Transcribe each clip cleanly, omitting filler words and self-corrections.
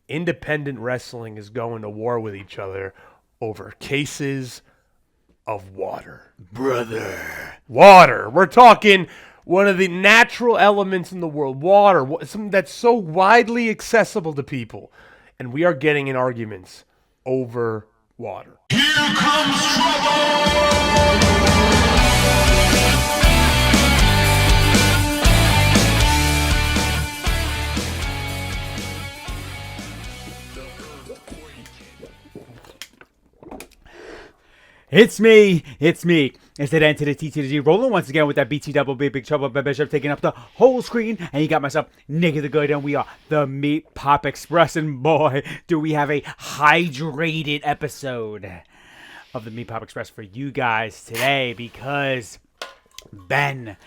independent wrestling is going to war with each other over cases of water. Brother. Water. We're talking one of the natural elements in the world. Water. Something that's so widely accessible to people. And we are getting in arguments over water. Here comes trouble! It's me. It's that N to the T to the G, rolling once again with that BT double B, Big Trouble, Bishop, taking up the whole screen. And you got myself, Nicky the Good, and we are the Meat Pop Express. And boy, do we have a hydrated episode of the Meat Pop Express for you guys today, because Ben,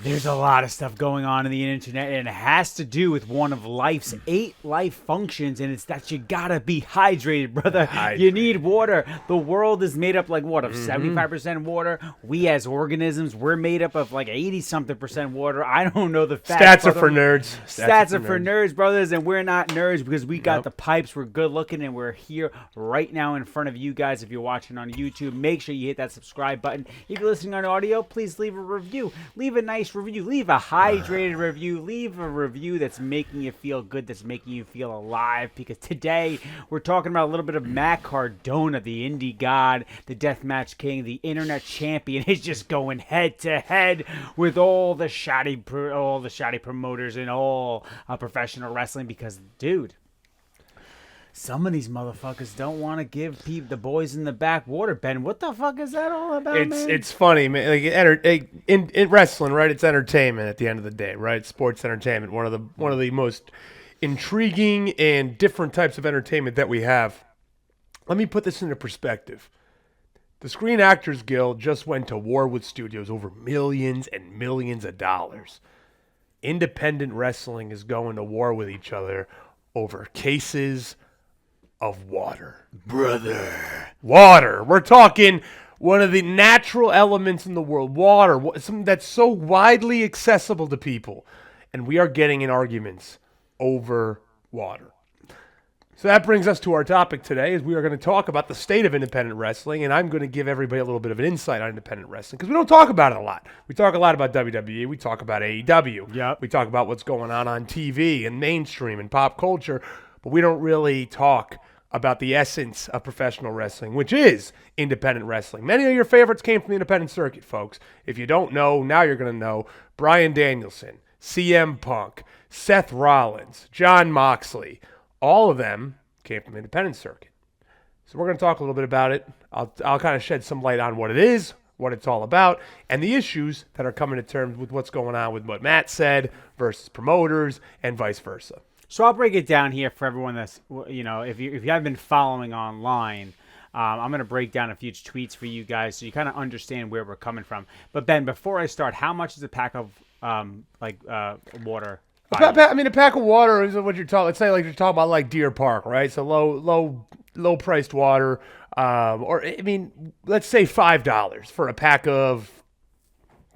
there's a lot of stuff going on in the internet, and it has to do with one of life's 8 life functions, and it's that you gotta be hydrated, brother. You need water. The world is made up like what, of 75% water? We as organisms, we're made up of like 80-something% water. I don't know the facts. Stats are for nerds. Stats are for nerds, brothers, and we're not nerds because we got the pipes. We're good looking, and we're here right now in front of you guys. If you're watching on YouTube, make sure you hit that subscribe button. If you're listening on audio, please leave a review. Leave a nice review. Leave a hydrated review. Leave a review that's making you feel good, that's making you feel alive, because today we're talking about a little bit of Matt Cardona, the indie god, the deathmatch king, the internet champion. Is just going head to head with all the shoddy promoters in all professional wrestling, because, dude, some of these motherfuckers don't want to give the boys in the back water. Ben, what the fuck is that all about, man? It's funny, man. Like in wrestling, right? It's entertainment at the end of the day, right? Sports entertainment, one of the most intriguing and different types of entertainment that we have. Let me put this into perspective. The Screen Actors Guild just went to war with studios over millions and millions of dollars. Independent wrestling is going to war with each other over cases of water. Brother. Water. We're talking one of the natural elements in the world. Water. Something that's so widely accessible to people. And we are getting in arguments over water. So that brings us to our topic today, is we are going to talk about the state of independent wrestling, and I'm going to give everybody a little bit of an insight on independent wrestling, because we don't talk about it a lot. We talk a lot about WWE. We talk about AEW. Yep. We talk about what's going on TV and mainstream and pop culture, but we don't really talk about the essence of professional wrestling, which is independent wrestling. Many of your favorites came from the independent circuit, folks. If you don't know, now you're going to know. Bryan Danielson, CM Punk, Seth Rollins, Jon Moxley, all of them came from the independent circuit. So we're going to talk a little bit about it. I'll kind of shed some light on what it is, what it's all about, and the issues that are coming to terms with what's going on with what Matt said versus promoters and vice versa. So I'll break it down here for everyone that's, if you haven't been following online, I'm going to break down a few tweets for you guys so you kind of understand where we're coming from. But Ben, before I start, how much is a pack of water? A pack of water is what you're talking. Let's say you're talking about like Deer Park, right? So low priced water, let's say $5 for a pack of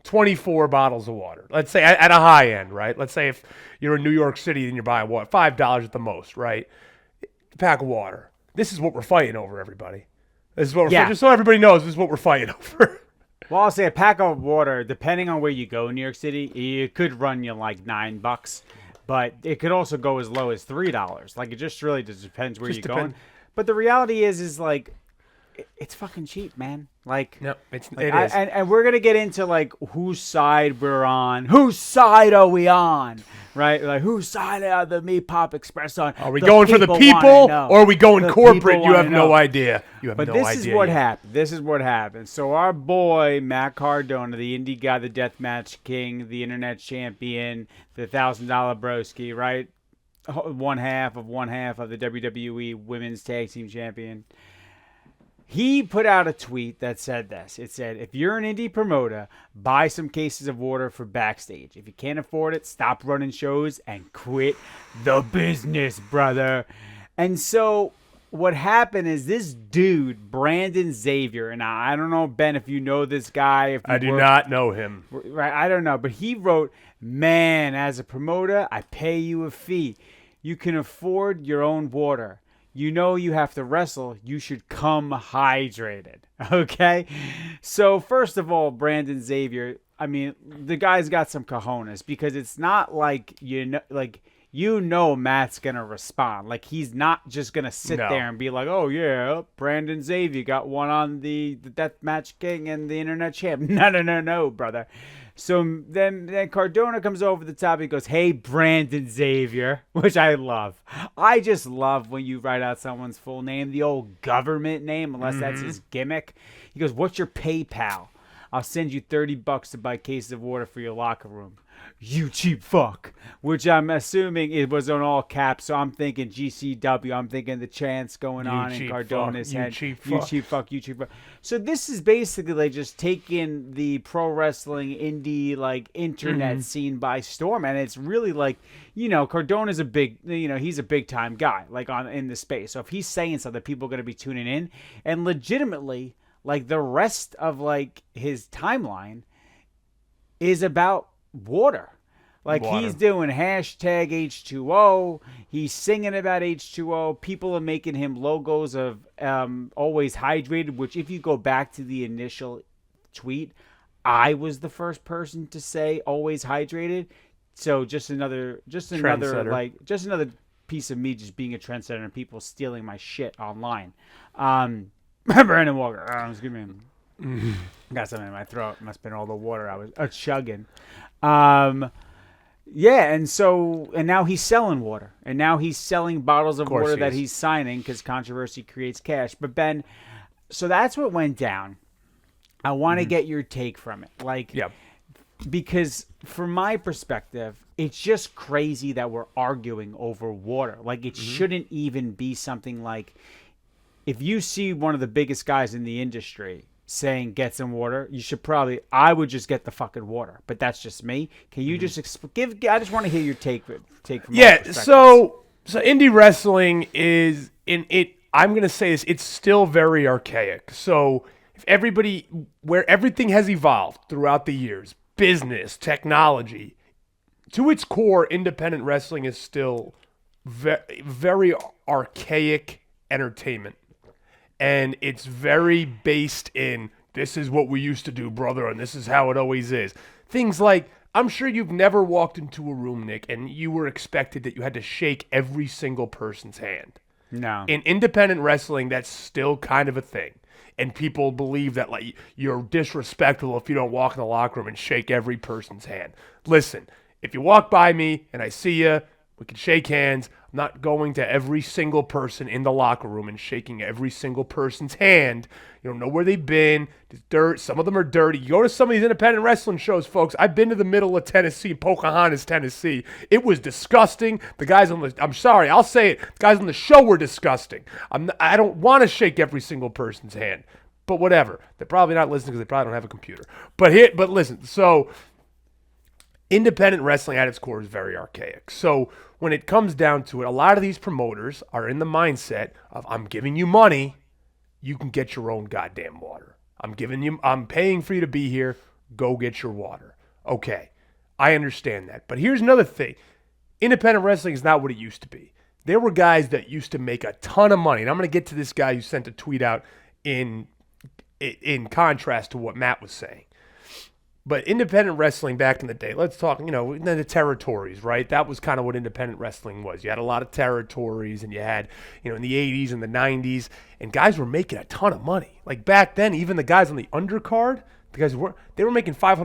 24 bottles of water. Let's say at a high end, right? Let's say if you're in New York City and you're buying water, $5 at the most, right? A pack of water. This is what we're fighting over, everybody. This is what we're just so everybody knows, this is what we're fighting over. Well, I'll say a pack of water, depending on where you go in New York City, it could run you like $9, but it could also go as low as $3. Like, it just really just depends where you're going. But the reality is like, it's fucking cheap, man. Like, no, it is. And we're gonna get into like whose side we're on. Whose side are we on? Right? Like, whose side are the Meat Pop Express on? Are we going for the people, or are we going corporate? You have no idea. But this is what happened. This is what happened. So our boy Matt Cardona, the indie guy, the deathmatch king, the internet champion, the $1,000 broski, right? One half of the WWE Women's Tag Team Champion. He put out a tweet that said this. It said, if you're an indie promoter, buy some cases of water for backstage. If you can't afford it, stop running shows and quit the business, brother. And so what happened is this dude, Brandon Xavier, and I don't know, Ben, if you know this guy. I do not know him. Right, I don't know. But he wrote, man, as a promoter, I pay you a fee. You can afford your own water. You know you have to wrestle. You should come hydrated. Okay? So, first of all, Brandon Xavier, I mean, the guy's got some cojones because it's not like, Matt's going to respond. Like, he's not just going to sit there and be like, oh, yeah, Brandon Xavier got one on the Deathmatch King and the Internet Champ. No, brother. So then Cardona comes over the top. He goes, hey, Brandon Xavier, which I love. I just love when you write out someone's full name, the old government name, unless that's his gimmick. He goes, what's your PayPal? I'll send you $30 to buy cases of water for your locker room. You cheap fuck. Which I'm assuming it was on all caps. So I'm thinking GCW. I'm thinking the chants going on in Cardona's head. You cheap fuck. You cheap fuck. So this is basically like just taking the pro wrestling indie like internet scene by storm. And it's really like, Cardona's a big, he's a big time guy like in the space. So if he's saying something, people are going to be tuning in. And legitimately, like the rest of like his timeline is about water. Like he's doing hashtag H2O. He's singing about H2O. People are making him logos of always hydrated, which if you go back to the initial tweet, I was the first person to say always hydrated. So just another piece of me just being a trendsetter and people stealing my shit online. Brandon Walker. Excuse me. Got something in my throat. Must have been all the water I was chugging. Yeah, and now he's selling water. And now he's selling bottles of water that he's signing because controversy creates cash. But Ben, so that's what went down. I want to get your take from it. Because from my perspective, it's just crazy that we're arguing over water. Like it shouldn't even be something like if you see one of the biggest guys in the industry saying get some water, I would just get the fucking water. But that's just me. Can you just I just want to hear your take from so indie wrestling is I'm going to say this, it's still very archaic. So where everything has evolved throughout the years, business, technology, to its core, independent wrestling is still very archaic entertainment. And it's very based in, this is what we used to do, brother, and this is how it always is. Things like, I'm sure you've never walked into a room, Nick, and you were expected that you had to shake every single person's hand. No. In independent wrestling, that's still kind of a thing. And people believe that like you're disrespectful if you don't walk in the locker room and shake every person's hand. Listen, if you walk by me and I see you, we can shake hands. I'm not going to every single person in the locker room and shaking every single person's hand. You don't know where they've been. There's dirt. Some of them are dirty. You go to some of these independent wrestling shows, folks. I've been to the middle of Tennessee, Pocahontas, Tennessee. It was disgusting. I'm sorry, I'll say it. The guys on the show were disgusting. I don't want to shake every single person's hand. But whatever. They're probably not listening because they probably don't have a computer. But listen, so independent wrestling at its core is very archaic. So when it comes down to it, a lot of these promoters are in the mindset of, I'm giving you money, you can get your own goddamn water. I'm paying for you to be here, go get your water. Okay, I understand that. But here's another thing. Independent wrestling is not what it used to be. There were guys that used to make a ton of money. And I'm going to get to this guy who sent a tweet out in contrast to what Matt was saying. But independent wrestling back in the day, let's talk, the territories, right? That was kind of what independent wrestling was. You had a lot of territories, and you had, in the 80s and the 90s, and guys were making a ton of money. Like back then, even the guys on the undercard, they were making $500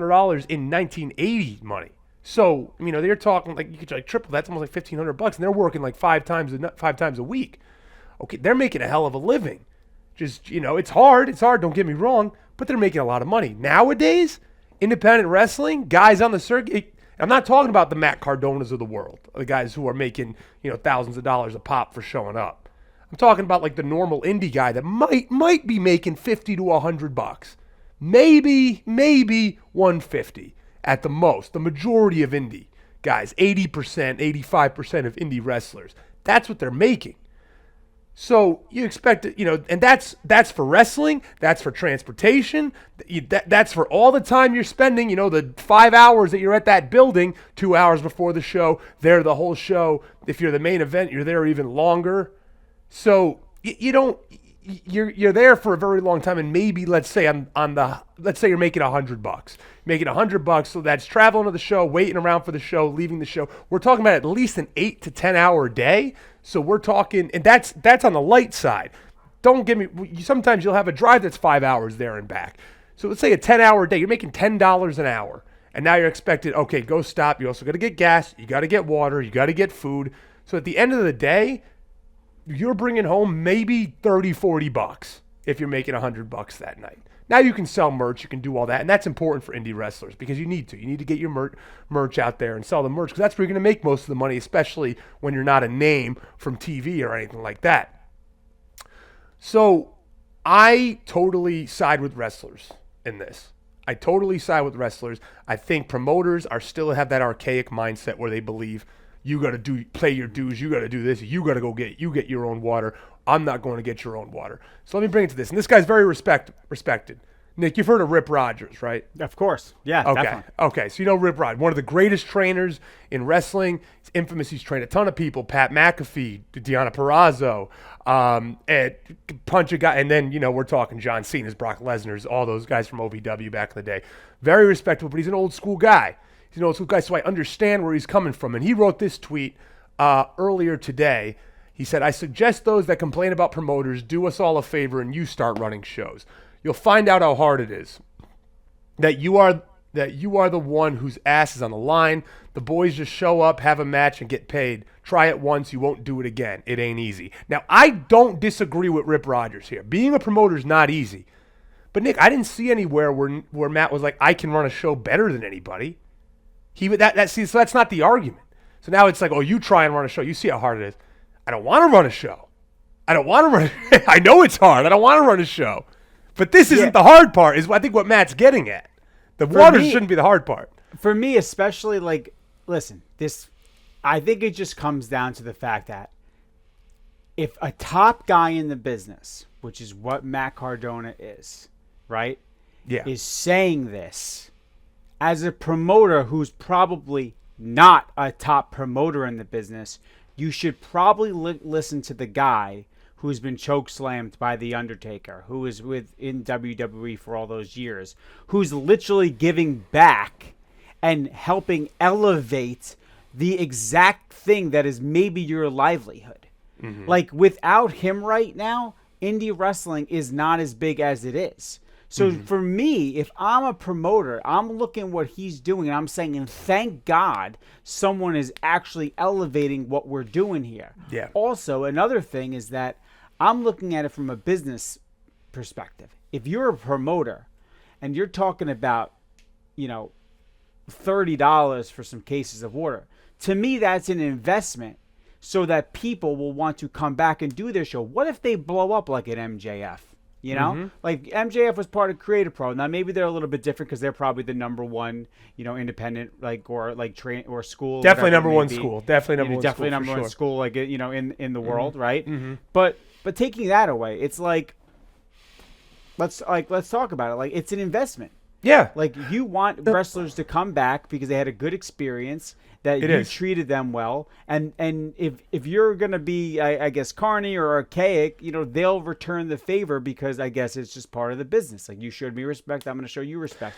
in 1980 money. So, they're talking like you could like triple that's almost like $1,500, and they're working like five times a week. Okay, they're making a hell of a living. Just, it's hard, don't get me wrong, but they're making a lot of money. Nowadays, independent wrestling, guys on the circuit, I'm not talking about the Matt Cardonas of the world, the guys who are making, thousands of dollars a pop for showing up. I'm talking about like the normal indie guy that might be making $50 to $100. Maybe 150 at the most. The majority of indie guys, 80%, 85% of indie wrestlers, that's what they're making. So you expect it, and that's for wrestling, that's for transportation, that's for all the time you're spending, the 5 hours that you're at that building, 2 hours before the show, there the whole show. If you're the main event, you're there even longer. So you're there for a very long time, and maybe let's say let's say you're making $100, making $100, so that's traveling to the show, waiting around for the show, leaving the show. We're talking about at least an 8 to 10 hour day. So we're talking, and that's on the light side. Don't give me. Sometimes you'll have a drive that's 5 hours there and back. So let's say a 10-hour day, you're making $10 an hour, and now you're expected. Okay, go stop. You also got to get gas. You got to get water. You got to get food. So at the end of the day, you're bringing home maybe $30-$40 if you're making $100 that night. Now you can sell merch, you can do all that, and that's important for indie wrestlers because you need to. You need to get your merch out there and sell the merch because that's where you're going to make most of the money, especially when you're not a name from TV or anything like that. So I totally side with wrestlers in this. I totally side with wrestlers. I think promoters still have that archaic mindset where they believe you got to play your dues. You got to do this. You got to get your own water. I'm not going to get your own water. So let me bring it to this. And this guy's very respected. Nick, you've heard of Rip Rogers, right? Of course. Yeah, okay. Definitely. Okay, so you know Rip Rogers, one of the greatest trainers in wrestling. He's infamous. He's trained a ton of people. Pat McAfee, Deonna Purrazzo, and punch a guy. And then, we're talking John Cena's, Brock Lesnar's, all those guys from OVW back in the day. Very respectable, but he's an old school guy. He's an old school guy, so I understand where he's coming from. And he wrote this tweet earlier today. He said, I suggest those that complain about promoters do us all a favor and you start running shows. You'll find out how hard it is. That you are the one whose ass is on the line. The boys just show up, have a match, and get paid. Try it once, you won't do it again. It ain't easy. Now, I don't disagree with Rip Rogers here. Being a promoter is not easy. But, Nick, I didn't see anywhere where Matt was like, I can run a show better than anybody. So that's not the argument. So now it's like, oh, you try and run a show. You see how hard it is. I don't want to run a show. I know it's hard. I don't want to run a show. But this isn't the hard part, is I think what Matt's getting at. The water shouldn't be the hard part. For me, especially, listen, I think it just comes down to the fact that if a top guy in the business, which is what Matt Cardona is, right? Yeah. Is saying this as a promoter who's probably not a top promoter in the business, you should probably listen to the guy who's been chokeslammed by The Undertaker, who is in WWE for all those years, who's literally giving back and helping elevate the exact thing that is maybe your livelihood. Mm-hmm. Without him right now, indie wrestling is not as big as it is. So for me, if I'm a promoter, I'm looking at what he's doing and I'm saying, and thank God someone is actually elevating what we're doing here. Yeah. Also, another thing is that I'm looking at it from a business perspective. If you're a promoter and you're talking about, $30 for some cases of water, to me, that's an investment so that people will want to come back and do their show. What if they blow up like an MJF? Like MJF was part of Creative Pro. Now maybe they're a little bit different because they're probably the number one, independent train or school. Definitely number one school. Definitely number one. Definitely number one school. In the world, right? Mm-hmm. But taking that away, it's let's talk about it. It's an investment. Yeah. You want wrestlers to come back because they had a good experience, that you treated them well. And if you're going to be, I guess, corny or archaic, they'll return the favor because I guess it's just part of the business. You showed me respect, I'm going to show you respect.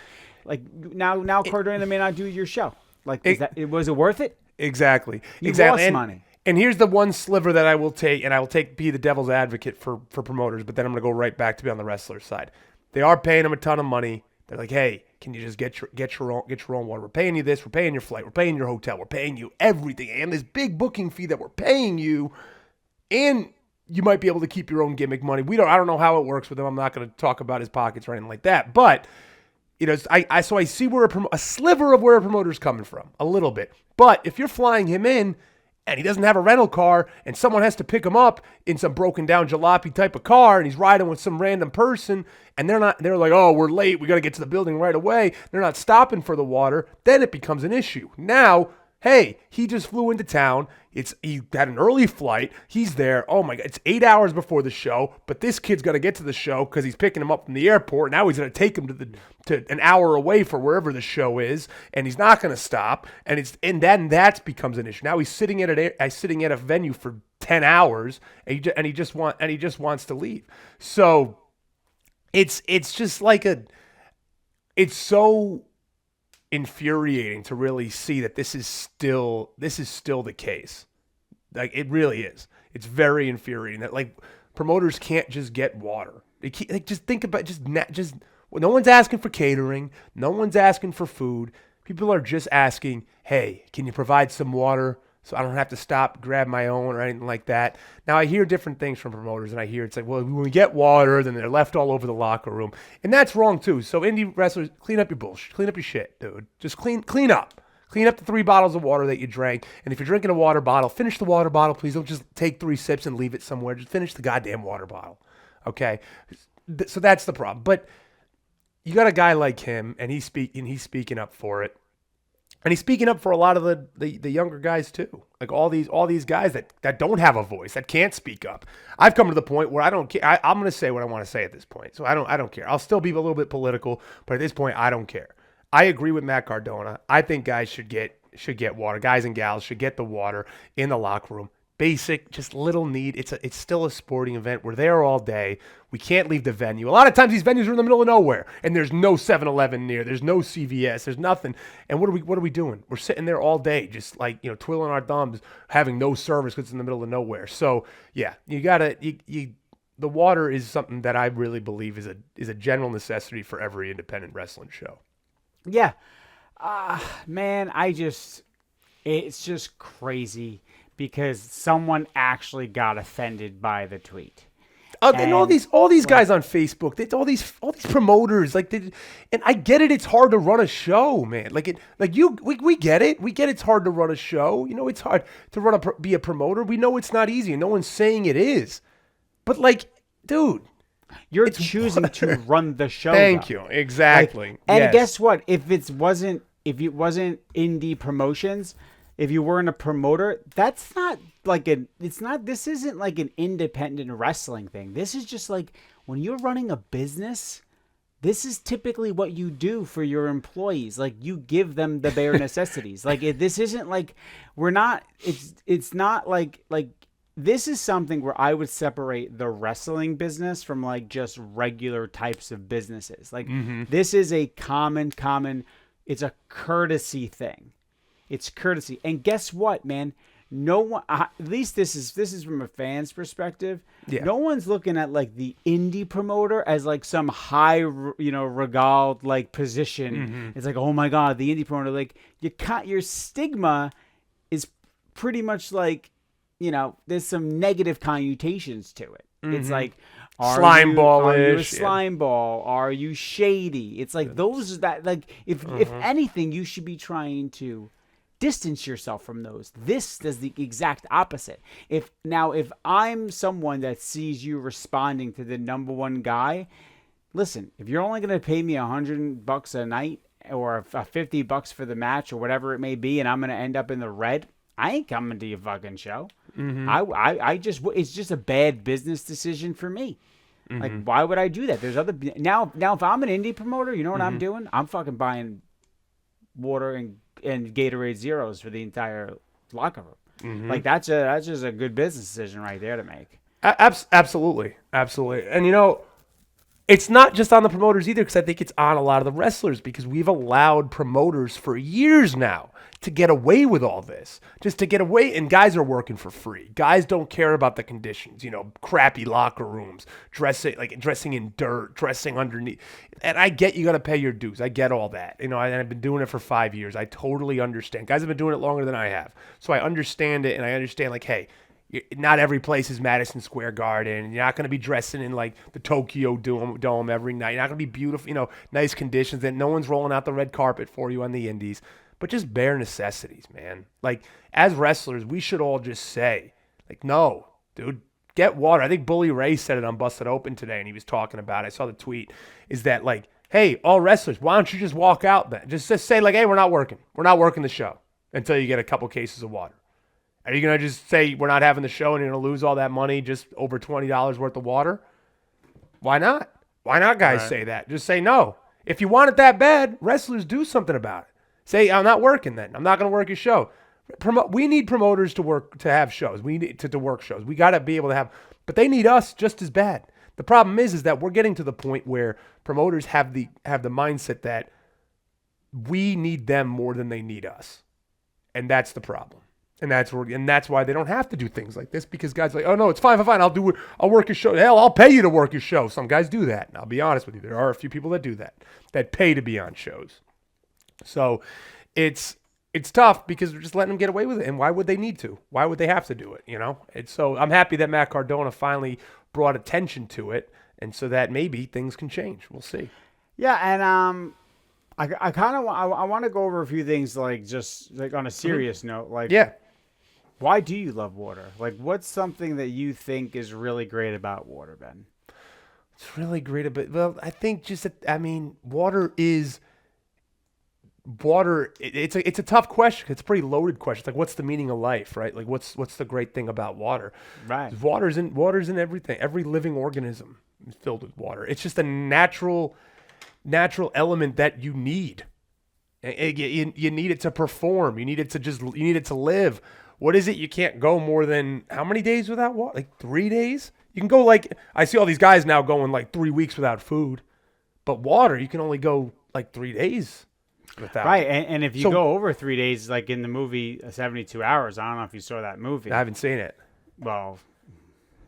Now Cardona may not do your show. Was it worth it? Exactly. You lost money. And here's the one sliver that I will take, and I will be the devil's advocate for promoters, but then I'm going to go right back to be on the wrestler's side. They are paying them a ton of money. They're like, hey, can you just get your own water? We're paying you this. We're paying your flight. We're paying your hotel. We're paying you everything. And this big booking fee that we're paying you, and you might be able to keep your own gimmick money. I don't know how it works with him. I'm not going to talk about his pockets or anything like that. But I see where a sliver of where a promoter's coming from, a little bit. But if you're flying him in, and he doesn't have a rental car, and someone has to pick him up in some broken down jalopy type of car, and he's riding with some random person, and they're like, oh, we're late, we got to get to the building right away. They're not stopping for the water. Then it becomes an issue. Now Hey, he just flew into town. He had an early flight. He's there. Oh my God, it's 8 hours before the show. But this kid's got to get to the show because he's picking him up from the airport. Now he's going to take him to an hour away for wherever the show is, and he's not going to stop. And then that becomes an issue. Now he's sitting at a venue for 10 hours, and he just wants to leave. So it's just like it's so infuriating to really see that this is still the case. Like, it really is. It's very infuriating that, like, promoters can't just get water. Just think about no one's asking for catering, no one's asking for food. People are just asking, hey, can you provide some water so I don't have to stop, grab my own or anything like that. Now, I hear different things from promoters, and I hear it's like, well, when we get water, then they're left all over the locker room. And that's wrong, too. So indie wrestlers, clean up your bullshit. Clean up your shit, dude. Just clean up. Clean up the 3 bottles of water that you drank. And if you're drinking a water bottle, finish the water bottle. Please don't just take 3 sips and leave it somewhere. Just finish the goddamn water bottle. Okay? So that's the problem. But you got a guy like him, and he's speaking up for it. And he's speaking up for a lot of the younger guys too. Like all these guys that don't have a voice, that can't speak up. I've come to the point where I don't care. I'm going to say what I want to say at this point. So I don't care. I'll still be a little bit political, but at this point I don't care. I agree with Matt Cardona. I think guys should get water. Guys and gals should get the water in the locker room. Basic, just little need. It's still a sporting event. We're there all day. We can't leave the venue. A lot of times these venues are in the middle of nowhere, and there's no 7-Eleven near. There's no CVS. There's nothing. And what are we doing? We're sitting there all day, just like, twiddling our thumbs, having no service because it's in the middle of nowhere. So yeah, the water is something that I really believe is a general necessity for every independent wrestling show. Yeah, man, it's just crazy. Because someone actually got offended by the tweet. And all these guys on Facebook, all these promoters, and I get it. It's hard to run a show, man. We get it. We get it's hard to run a show. It's hard to be a promoter. We know it's not easy. No one's saying it is. But dude, you're choosing to run the show. Thank you. Exactly. And guess what? If it wasn't indie promotions. If you weren't a promoter, that's not this isn't like an independent wrestling thing. This is just like when you're running a business, this is typically what you do for your employees. Like, you give them the bare necessities. This isn't like it's not like this is something where I would separate the wrestling business from just regular types of businesses. This is a common, it's a courtesy thing. It's courtesy. And guess what, man? No one, at least this is from a fan's perspective. Yeah. No one's looking at the indie promoter as some high, regaled position. Mm-hmm. It's like, oh my God, the indie promoter. Your stigma is pretty much there's some negative connotations to it. Mm-hmm. It's like, slime ballish. Are you a slime ball? Are you shady? It's those that if anything, you should be trying to distance yourself from those. This does the exact opposite. If I'm someone that sees you responding to the number one guy, listen, if you're only going to pay me $100 a night or $50 for the match or whatever it may be, and I'm going to end up in the red, I ain't coming to your fucking show. Mm-hmm. It's just a bad business decision for me. Mm-hmm. Why would I do that? There's other now if I'm an indie promoter, you know what I'm doing? I'm fucking buying water and Gatorade Zeros for the entire locker room. Mm-hmm. That's just a good business decision right there to make. Absolutely. And it's not just on the promoters either, because I think it's on a lot of the wrestlers, because we've allowed promoters for years now to get away with all this, just to get away. And guys are working for free. Guys don't care about the conditions, crappy locker rooms, dressing in dirt, dressing underneath. And I get you got to pay your dues. I get all that. And I've been doing it for 5 years. I totally understand. Guys have been doing it longer than I have. So I understand it. And I understand hey, not every place is Madison Square Garden. You're not going to be dressing in the Tokyo Dome every night. You're not going to be beautiful, nice conditions. And no one's rolling out the red carpet for you on the indies. But just bare necessities, man. As wrestlers, we should all just say, no, dude, get water. I think Bully Ray said it on Busted Open today, and he was talking about it. I saw the tweet. Is that hey, all wrestlers, why don't you just walk out then? Just say hey, we're not working. We're not working the show. until you get a couple cases of water. Are you going to just say we're not having the show and you're going to lose all that money just over $20 worth of water? Why not? Why not, guys, say that? Just say no. If you want it that bad, wrestlers do something about it. Say, I'm not working then. I'm not going to work your show. We need promoters to have shows. We need to work shows. We got to be able to have, but they need us just as bad. The problem is that we're getting to the point where promoters have the mindset that we need them more than they need us. And that's the problem. And that's why they don't have to do things like this, because guys are like, oh no, it's fine. I'll work your show. Hell, I'll pay you to work your show. Some guys do that. And I'll be honest with you. There are a few people that do that pay to be on shows. So it's tough because we're just letting them get away with it. And why would they need to? Why would they have to do it? So I'm happy that Matt Cardona finally brought attention to it. And so that maybe things can change. We'll see. Yeah. And, I kind of I want to go over a few things, like just like on a serious note, like, yeah. Why do you love water? Like, what's something that you think is really great about water, Ben? It's really great about, well, I think water is water. It's a tough question. It's a pretty loaded question. It's like, what's the meaning of life, right? Like, what's the great thing about water? Right. Water's in everything. Every living organism is filled with water. It's just a natural element that you need. You need it to perform. You need it to live. What is it? You can't go more than how many days without water? Like 3 days? You can go I see all these guys now going like 3 weeks without food. But water, you can only go like 3 days without. Right. And if you go over 3 days, like in the movie 72 Hours, I don't know if you saw that movie. I haven't seen it. Well,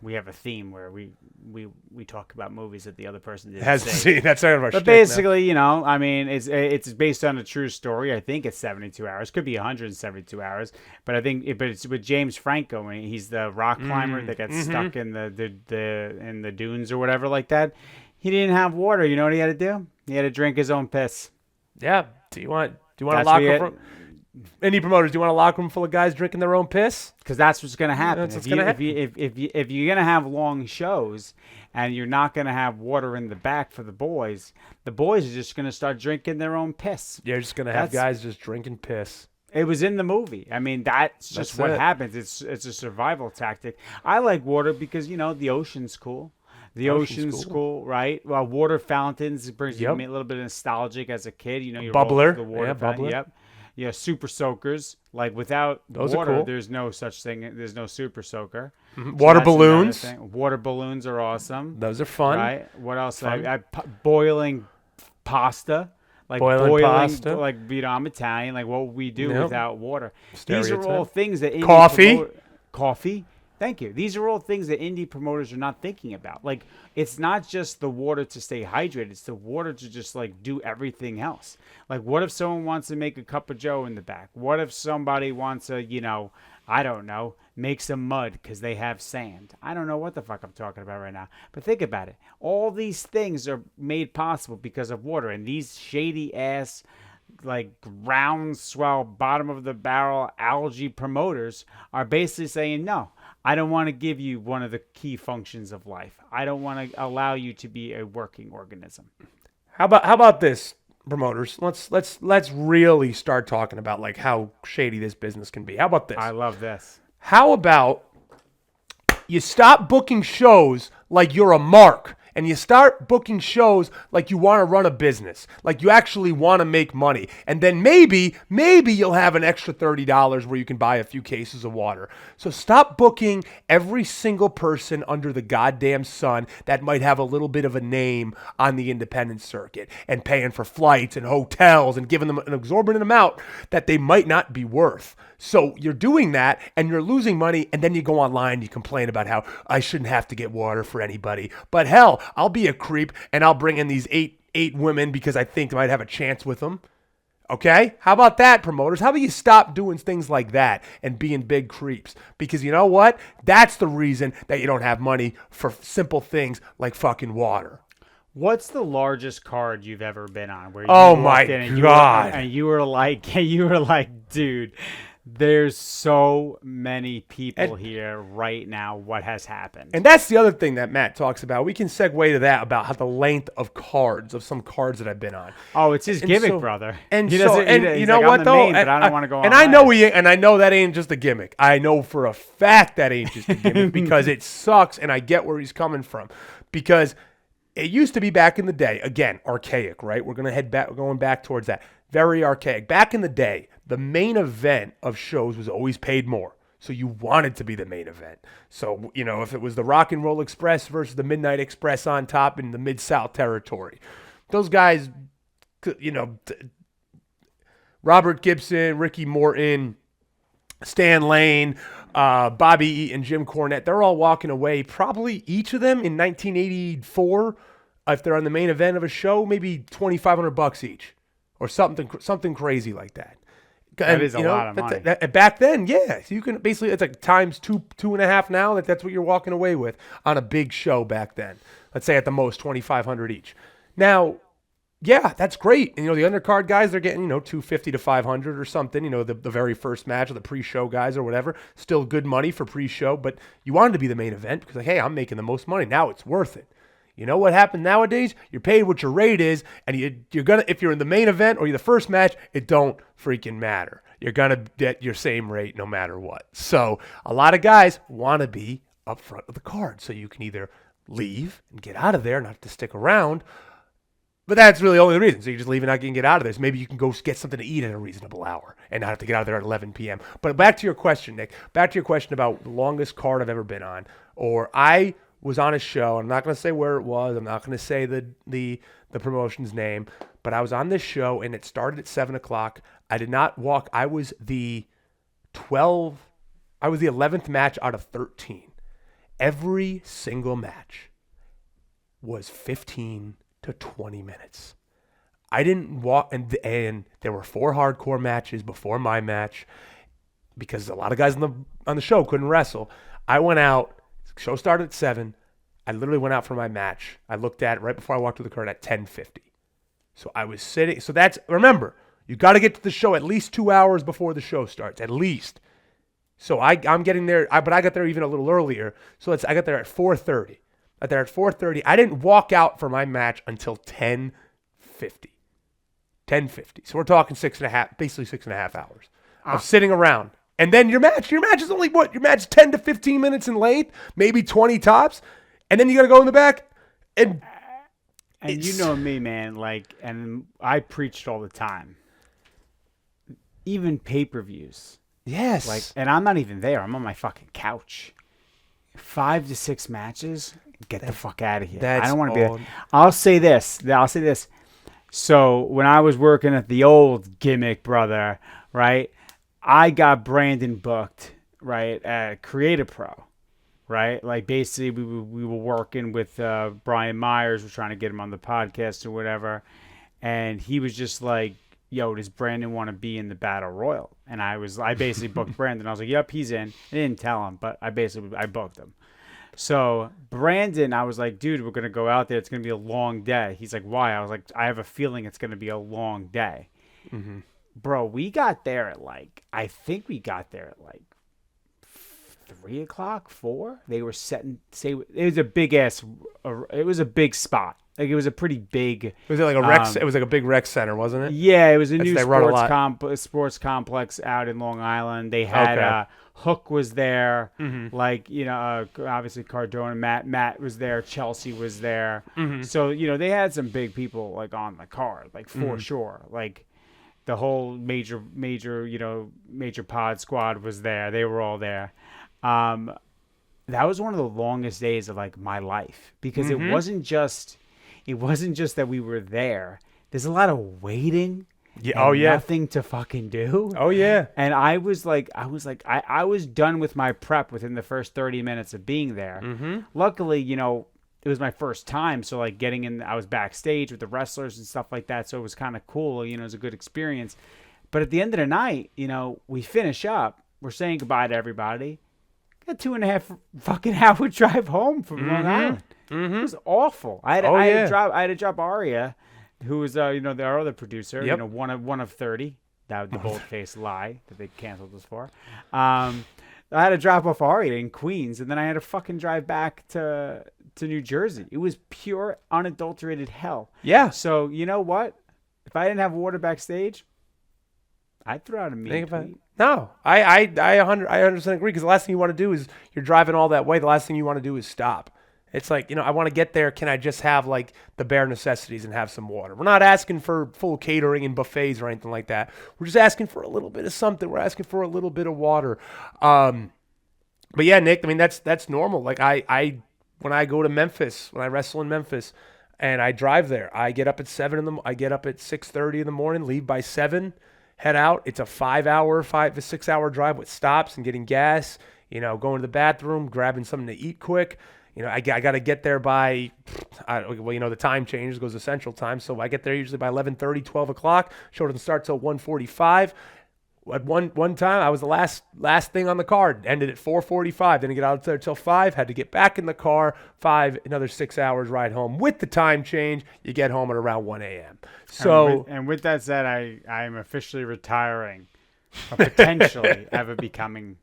we have a theme where we talk about movies that the other person didn't Hasn't see. seen. That's sort of our But shtick basically, it's based on a true story. I think it's 72 hours. Could be 172 hours. But I think it's with James Franco, and he's the rock climber that gets stuck in the dunes or whatever like that. He didn't have water. You know what he had to do? He had to drink his own piss. Yeah. Do you want to lock room? Any promoters? Do you want a locker room full of guys drinking their own piss? Because that's what's going to happen. That's what's going to happen. If you're going to have long shows and you're not going to have water in the back for the boys are just going to start drinking their own piss. You're just going to have guys just drinking piss. It was in the movie. I mean, that's just what happens. It's a survival tactic. I like water because, the ocean's cool. The ocean's cool, right? Well, water fountains brings you a little bit nostalgic as a kid. You bubbler. The water fountain. Bubbler. Yep. Yeah, super soakers. Like without Those water, are cool. there's no such thing. There's no super soaker. Mm-hmm. So Water that's another balloons. thing. Water balloons are awesome. Those are fun. Right? What else? Boiling pasta. Like boiling pasta. Like, I'm Italian. Like, what would we do without water? These are all things that coffee. Thank you. These are all things that indie promoters are not thinking about. Like, it's not just the water to stay hydrated. It's the water to just, do everything else. Like, what if someone wants to make a cup of joe in the back? What if somebody wants to, I don't know, make some mud because they have sand? I don't know what the fuck I'm talking about right now. But think about it. All these things are made possible because of water. And these shady-ass, groundswell, bottom of the barrel algae promoters are basically saying, no, I don't want to give you one of the key functions of life. I don't want to allow you to be a working organism. How about this, promoters? Let's really start talking about how shady this business can be. How about this? I love this. How about you stop booking shows like you're a mark, and you start booking shows like you want to run a business, like you actually want to make money. And then maybe you'll have an extra $30 where you can buy a few cases of water. So stop booking every single person under the goddamn sun that might have a little bit of a name on the independent circuit and paying for flights and hotels and giving them an exorbitant amount that they might not be worth. So you're doing that and you're losing money, and then you go online and you complain about how I shouldn't have to get water for anybody. But hell, I'll be a creep and I'll bring in these eight women because I think I might have a chance with them. Okay? How about that, promoters? How about you stop doing things like that and being big creeps? Because you know what? That's the reason that you don't have money for simple things like fucking water. What's the largest card you've ever been on? Where you Oh my God! And you were like, dude, There's so many people here right now. What has happened? And that's the other thing that Matt talks about. We can segue to that about how the length of cards, of some cards that I've been on. Oh, it's his gimmick, so, brother. And he so, doesn't. and he's you know like, what I'm the though? main, but I don't want to go on. And I know and I know that ain't just a gimmick. I know for a fact that ain't just a gimmick because it sucks, and I get where he's coming from. Because it used to be back in the day, again, archaic, right? We're going back towards that. Very archaic. Back in the day, the main event of shows was always paid more. So you wanted to be the main event. So, if it was the Rock and Roll Express versus the Midnight Express on top in the Mid-South territory, those guys, Robert Gibson, Ricky Morton, Stan Lane, Bobby Eaton, Jim Cornette, they're all walking away, probably each of them in 1984, if they're on the main event of a show, maybe $2,500 each or something crazy like that. That is a lot of money. Back then, yeah. So you can basically, it's like times two and a half now. That's what you're walking away with on a big show back then. Let's say at the most $2,500 each. Now, yeah, that's great. And the undercard guys, they're getting $250 to $500 or something. The very first match of the pre-show guys or whatever. Still good money for pre-show, but you wanted to be the main event because hey, I'm making the most money now. It's worth it. You know what happened nowadays? You're paid what your rate is, and you're gonna, if you're in the main event or you're the first match, it don't freaking matter. You're gonna get your same rate no matter what. So a lot of guys want to be up front of the card, so you can either leave and get out of there, not to stick around. But that's really the only reason. So you just leave and not get out of there. So maybe you can go get something to eat at a reasonable hour and not have to get out of there at 11 p.m. But back to your question, Nick. Back to your question about the longest card I've ever been on, or I was on a show. I'm not going to say where it was. I'm not going to say the promotion's name, but I was on this show and it started at 7:00. I did not walk. I was the 11th match out of 13. Every single match was 15 to 20 minutes. I didn't walk, and there were 4 hardcore matches before my match because a lot of guys on the show couldn't wrestle. I went out. Show started at 7. I literally went out for my match. I looked at it right before I walked through the curtain at 10:50. So I was sitting. So remember, you got to get to the show at least 2 hours before the show starts, at least. So I'm getting there, but I got there even a little earlier. So I got there at 4:30. Got there at 4:30. I didn't walk out for my match until 10:50. 10:50. So we're talking basically 6.5 hours of sitting around. And then your match is only what? Your match is 10 to 15 minutes in length, maybe 20 tops. And then you got to go in the back. And you know me, man, and I preached all the time. Even pay-per-views. yes. And I'm not even there. I'm on my fucking couch. 5 to 6 matches. Get the fuck out of here. I don't want to be there. I'll say this. So when I was working at the old gimmick, brother, right, I got Brandon booked, right, at Creative Pro, right? Like, basically, we were working with Brian Myers. We're trying to get him on the podcast or whatever. And he was just like, yo, does Brandon want to be in the Battle Royal? And I basically booked Brandon. I was like, yep, he's in. I didn't tell him, but I booked him. So Brandon, I was like, dude, we're going to go out there. It's going to be a long day. He's like, why? I was like, I have a feeling it's going to be a long day. Mm-hmm. Bro, we got there at I think we got there at 3 o'clock, 4. They were setting, it was a big it was a big spot. Like, it was a pretty big. Was it like a rec? It was like a big rec center, wasn't it? Yeah, it was a new sports complex out in Long Island. They had Hook was there, obviously Cardona, Matt was there, Chelsea was there. Mm-hmm. So they had some big people on the card, for sure. The whole major pod squad was there. They were all there. That was one of the longest days of my life because it wasn't just that we were there. There's a lot of waiting. Yeah. Nothing to fucking do. Oh yeah. And I was done with my prep within the first 30 minutes of being there. Mm-hmm. Luckily, it was my first time, so getting in, I was backstage with the wrestlers and stuff like that, so it was kind of cool. It was a good experience. But at the end of the night, we finish up. We're saying goodbye to everybody. Got 2.5 fucking hour drive home from Long Island. Mm-hmm. It was awful. I had to drop Aria, who was our other producer. Yep. One of 30. That the bold-faced lie that they canceled us for. I had to drop off Ari in Queens, and then I had to fucking drive back to New Jersey. It was pure, unadulterated hell. Yeah. So you know what? If I didn't have water backstage, I'd throw out a mean tweet. No, I 100% agree, because the last thing you want to do is, you're driving all that way, the last thing you want to do is stop. It's like, I want to get there. Can I just have like the bare necessities and have some water? We're not asking for full catering and buffets or anything like that. We're just asking for a little bit of something. We're asking for a little bit of water. But yeah, Nick, that's normal. Like when I go to Memphis, when I wrestle in Memphis and I drive there, I get up at 6:30 in the morning, leave by 7, head out. It's a 5 to 6 hour drive with stops and getting gas, going to the bathroom, grabbing something to eat quick. I got to get there by, the time changes, goes to Central Time. So I get there usually by 11:30, 12 o'clock. Show doesn't start till 1:45. At one time, I was the last thing on the card. Ended at 4:45. Didn't get out there till 5. Had to get back in the car. 5, another 6 hours ride home. With the time change, you get home at around 1 a.m. So, and with that said, I am officially retiring, or potentially ever becoming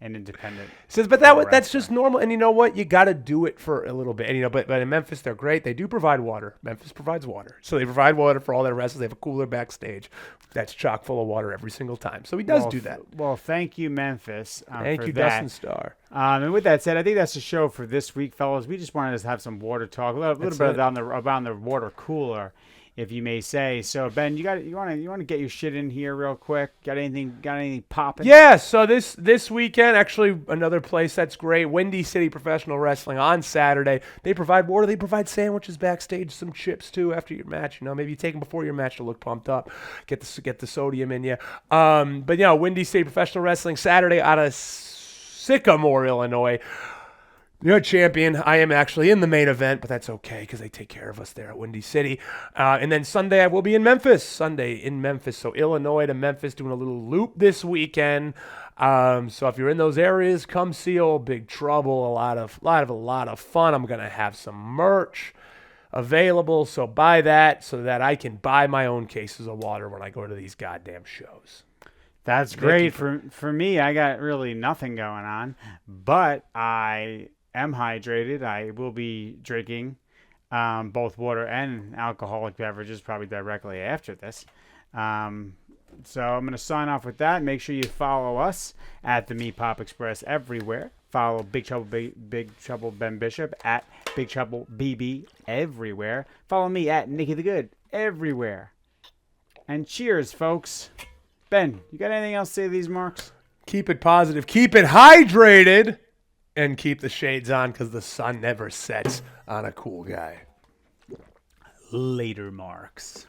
an independent. But that's just normal. And you know what? You got to do it for a little bit. And but in Memphis, they're great. They do provide water. Memphis provides water. So they provide water for all their wrestlers. They have a cooler backstage that's chock full of water every single time. So he does do that. Well, thank you, Memphis. Thank you, Dustin Starr. And with that said, I think that's the show for this week, fellas. We just wanted to have some water talk, a little bit about the water cooler, if you may say. So Ben, you want to get your shit in here real quick? Got anything popping? Yeah, so this weekend, actually another place that's great, Windy City Professional Wrestling on Saturday. They provide water, they provide sandwiches backstage, some chips too after your match. Maybe you take them before your match to look pumped up, get the sodium in you. But Windy City Professional Wrestling Saturday out of Sycamore, Illinois. Champion. I am actually in the main event, but that's okay because they take care of us there at Windy City. And then Sunday I will be in Memphis. So Illinois to Memphis, doing a little loop this weekend. So if you're in those areas, come see old Big Trouble. A lot of fun. I'm gonna have some merch available, so buy that so that I can buy my own cases of water when I go to these goddamn shows. That's great. For me, I got really nothing going on, but I am hydrated. I will be drinking both water and alcoholic beverages probably directly after this. So I'm going to sign off with that. Make sure you follow us at the Meat Pop Express everywhere. Follow Big Trouble Ben Bishop at Big Trouble BB everywhere. Follow me at Nicky the Good everywhere. And cheers, folks. Ben, you got anything else to say to these marks? Keep it positive, keep it hydrated, and keep the shades on because the sun never sets on a cool guy. Later, marks.